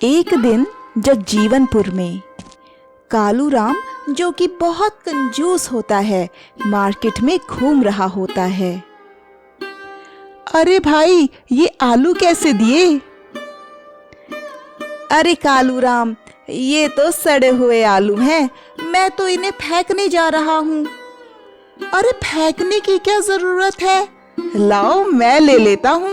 एक दिन जगजीवनपुर में कालू राम, जो कि बहुत कंजूस होता है, मार्केट में घूम रहा होता है। अरे भाई, ये आलू कैसे दिए? अरे कालू राम, ये तो सड़े हुए आलू हैं, मैं तो इन्हें फेंकने जा रहा हूँ। अरे फेंकने की क्या जरूरत है, लाओ मैं ले लेता हूँ।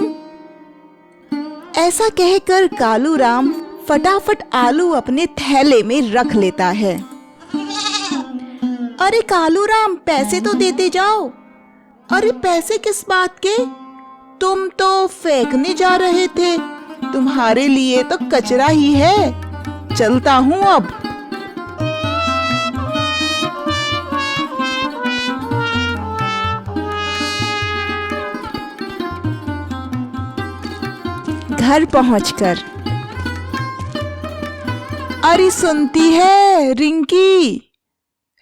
ऐसा कहकर कालू राम फटाफट आलू अपने थैले में रख लेता है। अरे कालू राम, पैसे तो देते जाओ। अरे पैसे किस बात के? तुम तो फेंकने जा रहे थे, तुम्हारे लिए तो कचरा ही है। चलता हूँ अब। घर पहुंचकर, अरे सुनती है रिंकी,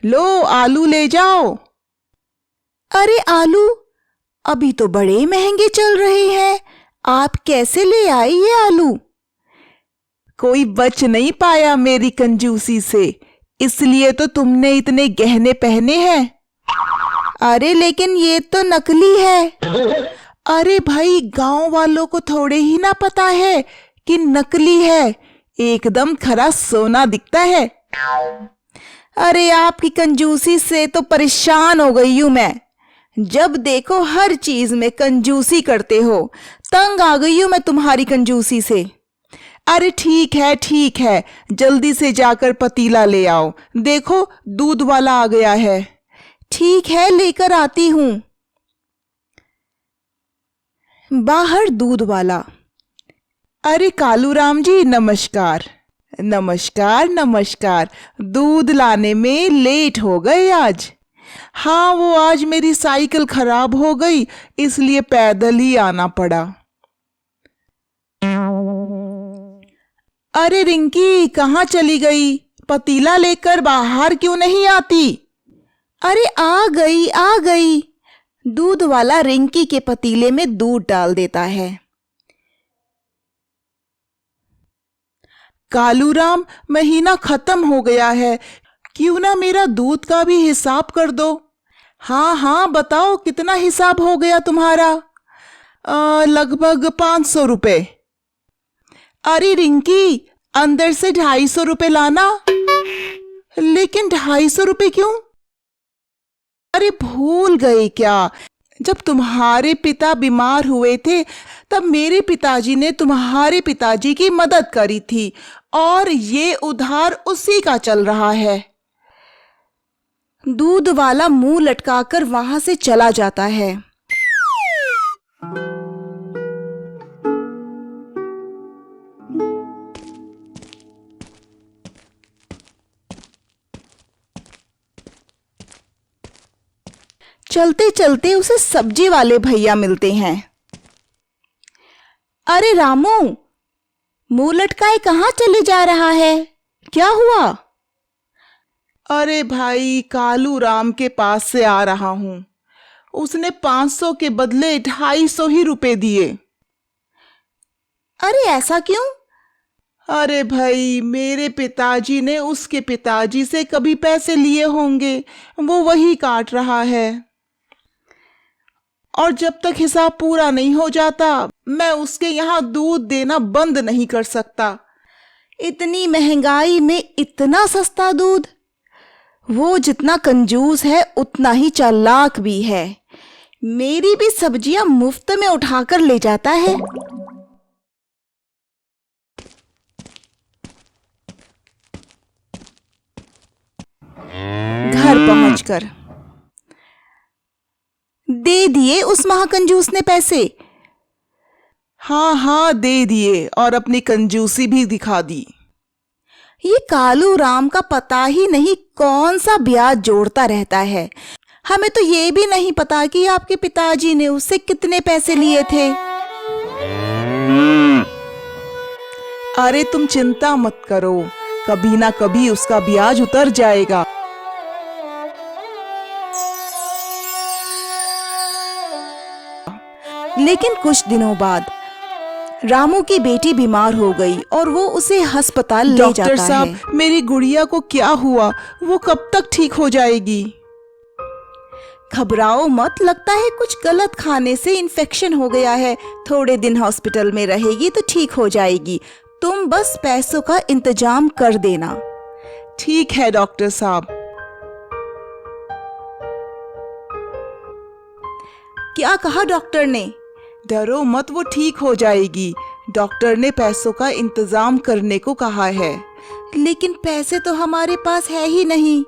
लो आलू ले जाओ। अरे आलू अभी तो बड़े महंगे चल रहे हैं, आप कैसे ले आई ये आलू? कोई बच नहीं पाया मेरी कंजूसी से, इसलिए तो तुमने इतने गहने पहने हैं। अरे लेकिन ये तो नकली है। अरे भाई, गांव वालों को थोड़े ही ना पता है कि नकली है, एकदम खरा सोना दिखता है। अरे आपकी कंजूसी से तो परेशान हो गई हूं मैं। जब देखो हर चीज में कंजूसी करते हो, तंग आ गई हूं मैं तुम्हारी कंजूसी से। अरे ठीक है, जल्दी से जाकर पतीला ले आओ, देखो दूध वाला आ गया है। ठीक है, लेकर आती हूं। बाहर दूध वाला। अरे कालू राम जी, नमस्कार। नमस्कार नमस्कार, दूध लाने में लेट हो गए आज। हाँ, वो आज मेरी साइकिल खराब हो गई, इसलिए पैदल ही आना पड़ा। अरे रिंकी, कहाँ चली गई? पतीला लेकर बाहर क्यों नहीं आती? अरे आ गई। दूध वाला रिंकी के पतीले में दूध डाल देता है। कालू राम, महीना खत्म हो गया है, क्यों ना मेरा दूध का भी हिसाब कर दो। हाँ, बताओ कितना हिसाब हो गया तुम्हारा? लगभग 500 रुपए। अरे रिंकी, अंदर से 250 रुपए लाना। लेकिन 250 रुपए क्यों? अरे भूल गए क्या? जब तुम्हारे पिता बीमार हुए थे, तब मेरे पिताजी ने तुम्हारे पिताजी की मदद करी थी, और ये उधार उसी का चल रहा है। दूध वाला मुंह लटकाकर वहां से चला जाता है। चलते चलते उसे सब्जी वाले भैया मिलते हैं। अरे रामू, मुंह लटकाए कहाँ चले जा रहा है, क्या हुआ? अरे भाई, कालू राम के पास से आ रहा हूं, उसने 500 के बदले 250 ही रुपए दिए। अरे ऐसा क्यों? अरे भाई, मेरे पिताजी ने उसके पिताजी से कभी पैसे लिए होंगे, वो वही काट रहा है, और जब तक हिसाब पूरा नहीं हो जाता, मैं उसके यहाँ दूध देना बंद नहीं कर सकता। इतनी महंगाई में इतना सस्ता दूध? वो जितना कंजूस है उतना ही चालाक भी है। मेरी भी सब्जियां मुफ्त में उठाकर ले जाता है। घर पहुंचकर दे दिए उस महाकंजूस ने पैसे। हाँ, दे दिए, और अपनी कंजूसी भी दिखा दी। ये कालू राम का पता ही नहीं कौन सा ब्याज जोड़ता रहता है। हमें तो ये भी नहीं पता कि आपके पिताजी ने उससे कितने पैसे लिए थे। अरे तुम चिंता मत करो, कभी ना कभी उसका ब्याज उतर जाएगा। लेकिन कुछ दिनों बाद रामू की बेटी बीमार हो गई और वो उसे अस्पताल ले डॉक्टर जाता है। साहब, मेरी गुड़िया को क्या हुआ? वो कब तक ठीक हो जाएगी? घबराओ मत, लगता है कुछ गलत खाने से इन्फेक्शन हो गया है। थोड़े दिन हॉस्पिटल में रहेगी तो ठीक हो जाएगी। तुम बस पैसों का इंतजाम कर देना। ठीक है डॉक्टर साहब। क्या कहा डॉक्टर ने? डरो मत, वो ठीक हो जाएगी। डॉक्टर ने पैसों का इंतजाम करने को कहा है। लेकिन पैसे तो हमारे पास है ही नहीं।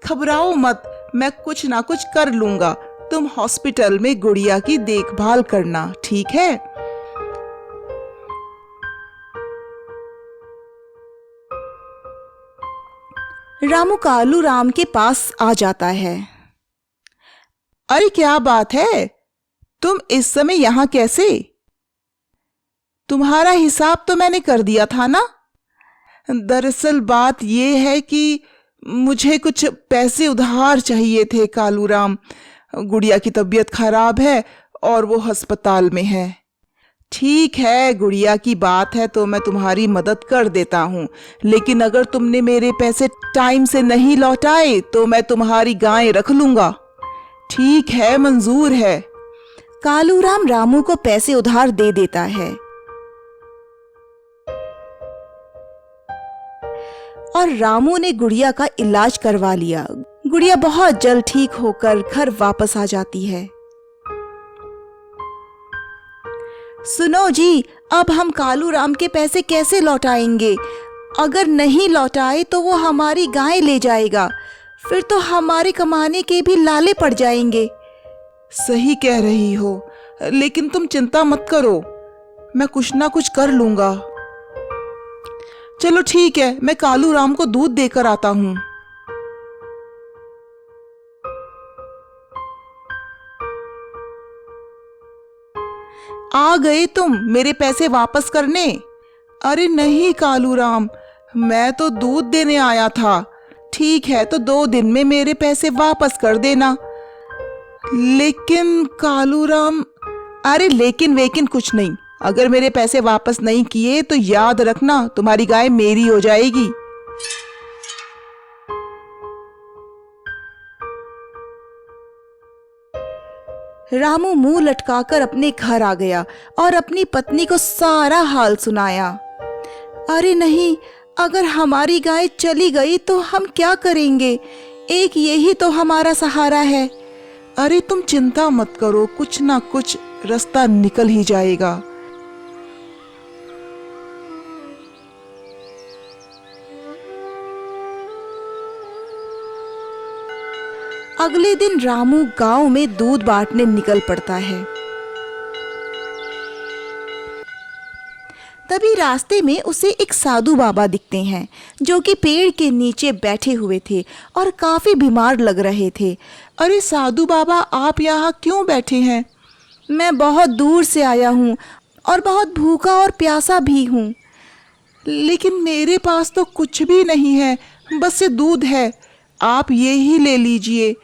घबराओ मत, मैं कुछ ना कुछ कर लूंगा। तुम हॉस्पिटल में गुड़िया की देखभाल करना, ठीक है? रामू कालू राम के पास आ जाता है। अरे क्या बात है, तुम इस समय यहाँ कैसे? तुम्हारा हिसाब तो मैंने कर दिया था ना। दरअसल बात ये है कि मुझे कुछ पैसे उधार चाहिए थे कालू राम। गुड़िया की तबीयत खराब है और वो अस्पताल में है। ठीक है, गुड़िया की बात है तो मैं तुम्हारी मदद कर देता हूँ, लेकिन अगर तुमने मेरे पैसे टाइम से नहीं लौटाए तो मैं तुम्हारी गाय रख लूंगा। ठीक है, मंजूर है। कालू राम रामू को पैसे उधार दे देता है और रामू ने गुड़िया का इलाज करवा लिया। गुड़िया बहुत जल्द ठीक होकर घर वापस आ जाती है। सुनो जी, अब हम कालू राम के पैसे कैसे लौटाएंगे? अगर नहीं लौटाए तो वो हमारी गाय ले जाएगा, फिर तो हमारे कमाने के भी लाले पड़ जाएंगे। सही कह रही हो, लेकिन तुम चिंता मत करो, मैं कुछ ना कुछ कर लूंगा। चलो ठीक है, मैं कालू राम को दूध देकर आता हूँ। आ गए तुम मेरे पैसे वापस करने? अरे नहीं कालू राम, मैं तो दूध देने आया था। ठीक है, तो 2 दिन में मेरे पैसे वापस कर देना। लेकिन कालू राम, अरे लेकिन वेकिन कुछ नहीं। अगर मेरे पैसे वापस नहीं किए तो याद रखना, तुम्हारी गाय मेरी हो जाएगी। रामू मुंह लटकाकर अपने घर आ गया और अपनी पत्नी को सारा हाल सुनाया। अरे नहीं, अगर हमारी गाय चली गई तो हम क्या करेंगे? एक यही तो हमारा सहारा है। अरे तुम चिंता मत करो, कुछ ना कुछ रास्ता निकल ही जाएगा। अगले दिन रामू गांव में दूध बांटने निकल पड़ता है। तभी रास्ते में उसे एक साधु बाबा दिखते हैं, जो कि पेड़ के नीचे बैठे हुए थे और काफी बीमार लग रहे थे। अरे साधु बाबा, आप यहाँ क्यों बैठे हैं? मैं बहुत दूर से आया हूँ और बहुत भूखा और प्यासा भी हूँ। लेकिन मेरे पास तो कुछ भी नहीं है, बस ये दूध है, आप ये ही ले लीजिए।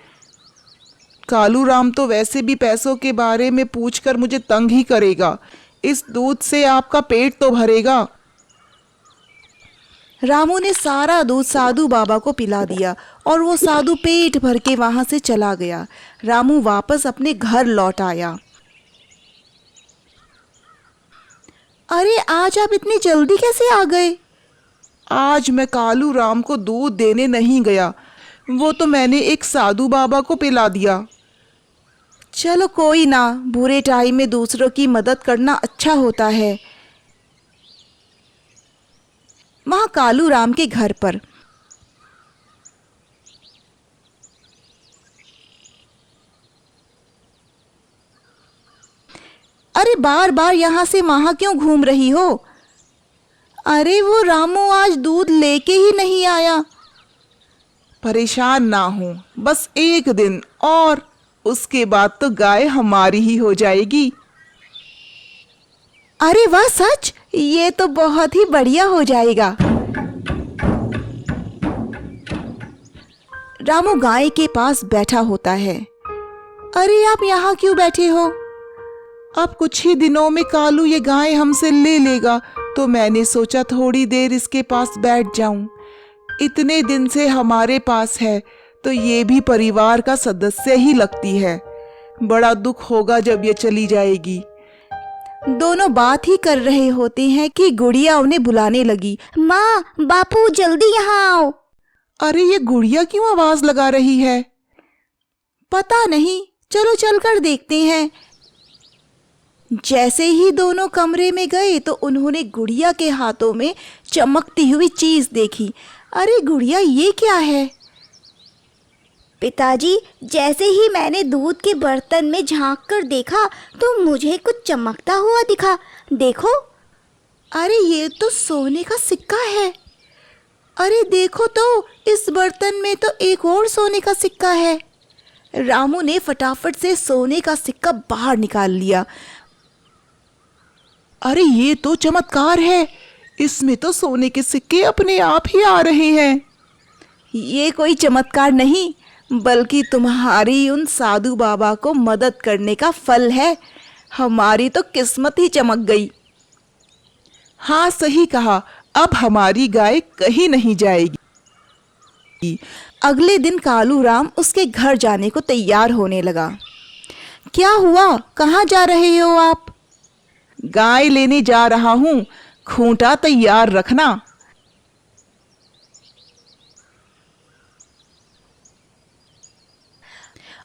कालू राम तो वैसे भी पैसों के बारे में पूछकर मुझे तंग ही करेगा। इस दूध से आपका पेट तो भरेगा। रामू ने सारा दूध साधु बाबा को पिला दिया और वो साधु पेट भर के वहां से चला गया। रामू वापस अपने घर लौट आया। अरे आज आप इतनी जल्दी कैसे आ गए? आज मैं कालू राम को दूध देने नहीं गया, वो तो मैंने एक साधु बाबा को पिला दिया। चलो कोई ना, बुरे टाइम में दूसरों की मदद करना अच्छा होता है। वहां कालू राम के घर पर अरे बार बार यहाँ से वहां क्यों घूम रही हो? अरे वो रामू आज दूध लेके ही नहीं आया। परेशान ना हो, बस 1 दिन और उसके बाद तो गाय हमारी ही हो जाएगी। अरे वाह सच, ये तो बहुत ही बढ़िया हो जाएगा। रामू गाय के पास बैठा होता है। अरे आप यहाँ क्यों बैठे हो? अब कुछ ही दिनों में कालू ये गाय हमसे ले लेगा, तो मैंने सोचा थोड़ी देर इसके पास बैठ जाऊं। इतने दिन से हमारे पास है तो ये भी परिवार का सदस्य ही लगती है। बड़ा दुख होगा जब ये चली जाएगी। दोनों बात ही कर रहे होते हैं कि गुड़िया उन्हें बुलाने लगी। माँ, बापू, जल्दी यहाँ आओ। अरे ये गुड़िया क्यों आवाज लगा रही है? पता नहीं, चलो चलकर देखते हैं। जैसे ही दोनों कमरे में गए तो उन्होंने गुड़िया के हाथों में चमकती हुई चीज देखी। अरे गुड़िया, ये क्या है? पिताजी, जैसे ही मैंने दूध के बर्तन में झांक कर देखा तो मुझे कुछ चमकता हुआ दिखा। देखो। अरे ये तो सोने का सिक्का है। अरे देखो तो, इस बर्तन में तो एक और सोने का सिक्का है। रामू ने फटाफट से सोने का सिक्का बाहर निकाल लिया। अरे ये तो चमत्कार है, इसमें तो सोने के सिक्के अपने आप ही आ रहे हैं। ये कोई चमत्कार नहीं, बल्कि तुम्हारी उन साधु बाबा को मदद करने का फल है। हमारी तो किस्मत ही चमक गई। हाँ, सही कहा। अब हमारी गाय कहीं नहीं जाएगी। अगले दिन कालू राम उसके घर जाने को तैयार होने लगा। क्या हुआ? कहाँ जा रहे हो आप? गाय लेने जा रहा हूँ, खूंटा तैयार रखना।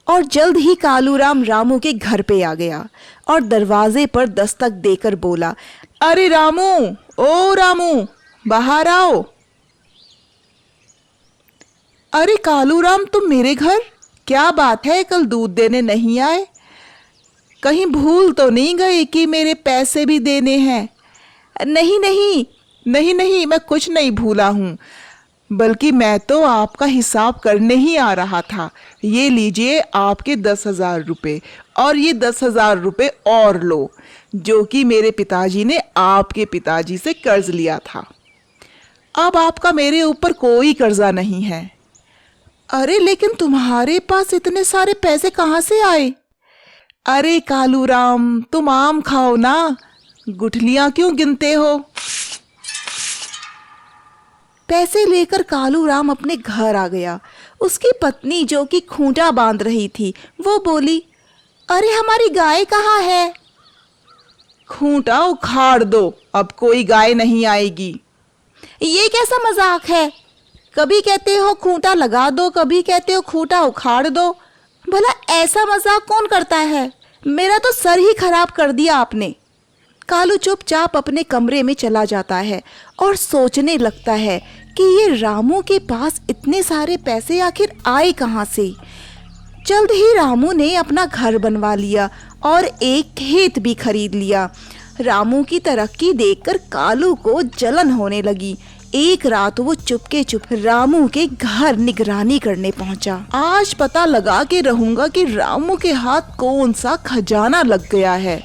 और जल्द ही कालूराम रामू के घर पे आ गया और दरवाजे पर दस्तक देकर बोला, अरे रामू, ओ रामू, बाहर आओ। अरे कालूराम, तुम मेरे घर? क्या बात है, कल दूध देने नहीं आए? कहीं भूल तो नहीं गए कि मेरे पैसे भी देने हैं? नहीं नहीं नहीं नहीं, मैं कुछ नहीं भूला हूँ, बल्कि मैं तो आपका हिसाब करने ही आ रहा था। ये लीजिए आपके 10,000 रुपये, और ये 10,000 रुपये और लो, जो कि मेरे पिताजी ने आपके पिताजी से कर्ज लिया था। अब आपका मेरे ऊपर कोई कर्जा नहीं है। अरे लेकिन तुम्हारे पास इतने सारे पैसे कहाँ से आए? अरे कालूराम, तुम आम खाओ ना, गुठलियां क्यों गिनते हो? पैसे लेकर कालूराम अपने घर आ गया। उसकी पत्नी, जो कि खूंटा बांध रही थी, वो बोली, अरे हमारी गाय कहाँ है? खूंटा उखाड़ दो, अब कोई गाय नहीं आएगी। ये कैसा मजाक है? कभी कहते हो खूंटा लगा दो, कभी कहते हो खूंटा उखाड़ दो। भला ऐसा मजाक कौन करता है? मेरा तो सर ही खराब कर दिया आपने। कालू चुपचाप अपने कमरे में चला जाता है और सोचने लगता है कि ये रामू के पास इतने सारे पैसे आखिर आए कहाँ से। जल्द ही रामू ने अपना घर बनवा लिया और एक खेत भी खरीद लिया। रामू की तरक्की देखकर कालू को जलन होने लगी। एक रात वो चुपके चुप रामू के घर निगरानी करने पहुंचा। आज पता लगा के रहूंगा कि रामू के हाथ कौन सा खजाना लग गया है।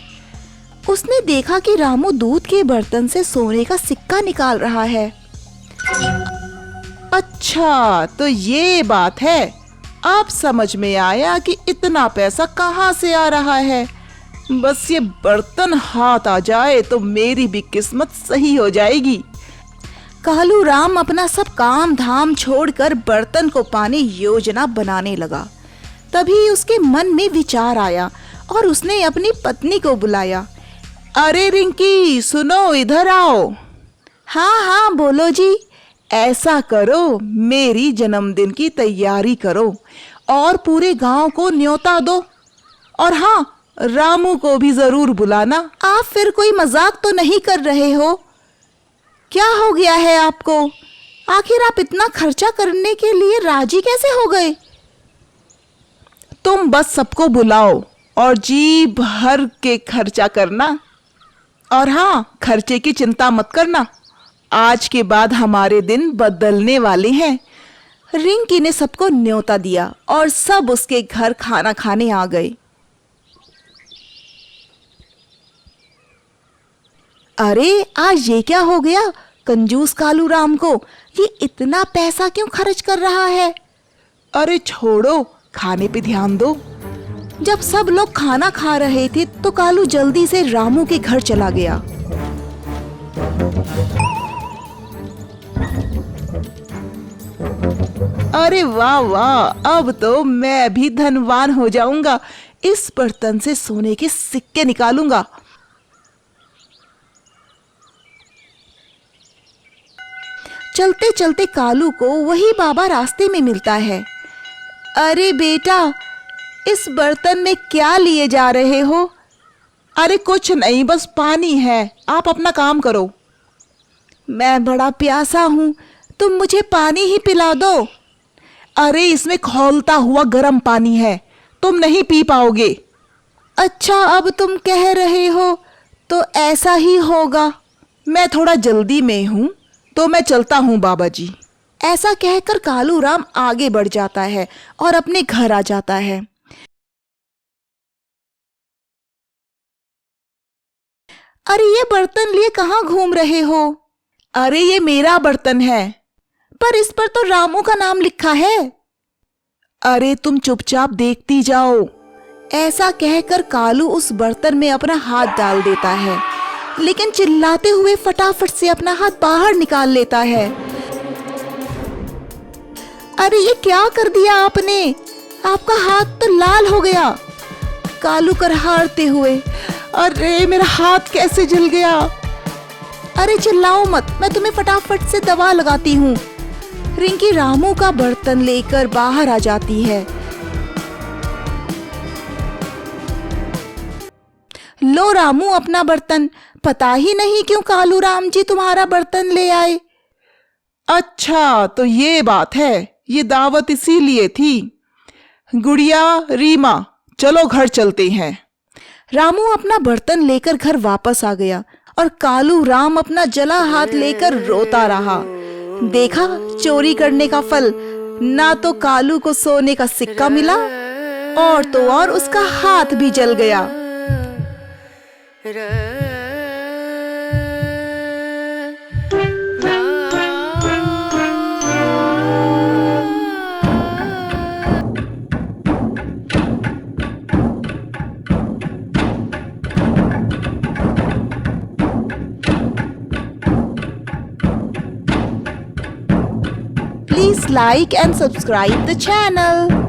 उसने देखा कि रामू दूध के बर्तन से सोने का सिक्का निकाल रहा है। अच्छा, तो ये बात है। अब समझ में आया कि इतना पैसा कहाँ से आ रहा है। बस ये बर्तन हाथ आ जाए तो मेरी भी किस्मत सही हो जाएगी। कालू राम अपना सब काम धाम छोड़कर बर्तन को पाने योजना बनाने लगा। तभी उसके मन में विचार आया और उसने अपनी पत्नी को बुलाया। अरे रिंकी, सुनो, इधर आओ। हाँ हाँ, बोलो जी। ऐसा करो, मेरी जन्मदिन की तैयारी करो और पूरे गांव को न्योता दो, और हाँ, रामू को भी जरूर बुलाना। आप फिर कोई मजाक तो नहीं कर रहे हो? क्या हो गया है आपको? आखिर आप इतना खर्चा करने के लिए राजी कैसे हो गए? तुम बस सबको बुलाओ और जी भर के खर्चा करना, और हाँ, खर्चे की चिंता मत करना। आज के बाद हमारे दिन बदलने वाले हैं। रिंकी ने सबको न्योता दिया और सब उसके घर खाना खाने आ गए। अरे आज ये क्या हो गया? कंजूस कालू राम को ये इतना पैसा क्यों खर्च कर रहा है? अरे छोड़ो, खाने पे ध्यान दो। जब सब लोग खाना खा रहे थे तो कालू जल्दी से रामू के घर चला गया। अरे वाह वाह, अब तो मैं भी धनवान हो जाऊंगा। इस बर्तन से सोने के सिक्के निकालूंगा। चलते चलते कालू को वही बाबा रास्ते में मिलता है। अरे बेटा, इस बर्तन में क्या लिए जा रहे हो? अरे कुछ नहीं, बस पानी है, आप अपना काम करो। मैं बड़ा प्यासा हूँ, तुम मुझे पानी ही पिला दो। अरे इसमें खौलता हुआ गर्म पानी है, तुम नहीं पी पाओगे। अच्छा, अब तुम कह रहे हो तो ऐसा ही होगा। मैं थोड़ा जल्दी में हूँ तो मैं चलता हूँ बाबा जी। ऐसा कहकर कालू राम आगे बढ़ जाता है और अपने घर आ जाता है। अरे ये बर्तन लिए कहाँ घूम रहे हो? अरे ये मेरा बर्तन है। पर इस पर तो रामू का नाम लिखा है। अरे तुम चुपचाप देखती जाओ। ऐसा कहकर कालू उस बर्तन में अपना हाथ डाल देता है, लेकिन चिल्लाते हुए फटाफट से अपना हाथ बाहर निकाल लेता है। अरे ये क्या कर दिया आपने? आपका हाथ तो लाल हो गया। कालू करहारते हुए, अरे मेरा हाथ कैसे जल गया? अरे चिल्लाओ मत, मैं तुम्हें फटाफट से दवा लगाती हूँ। रिंकी रामू का बर्तन लेकर बाहर आ जाती है। लो रामू अपना बर्तन। पता ही नहीं क्यों कालू राम जी तुम्हारा बर्तन ले आए। अच्छा तो ये बात है, ये दावत इसीलिए थी। गुड़िया, रीमा, चलो घर चलते हैं। रामू अपना बर्तन लेकर घर वापस आ गया और कालू राम अपना जला हाथ लेकर रोता रहा। देखा चोरी करने का फल, ना तो कालू को सोने का सिक्का मिला और तो और उसका हाथ भी जल गया। Please like and subscribe the channel.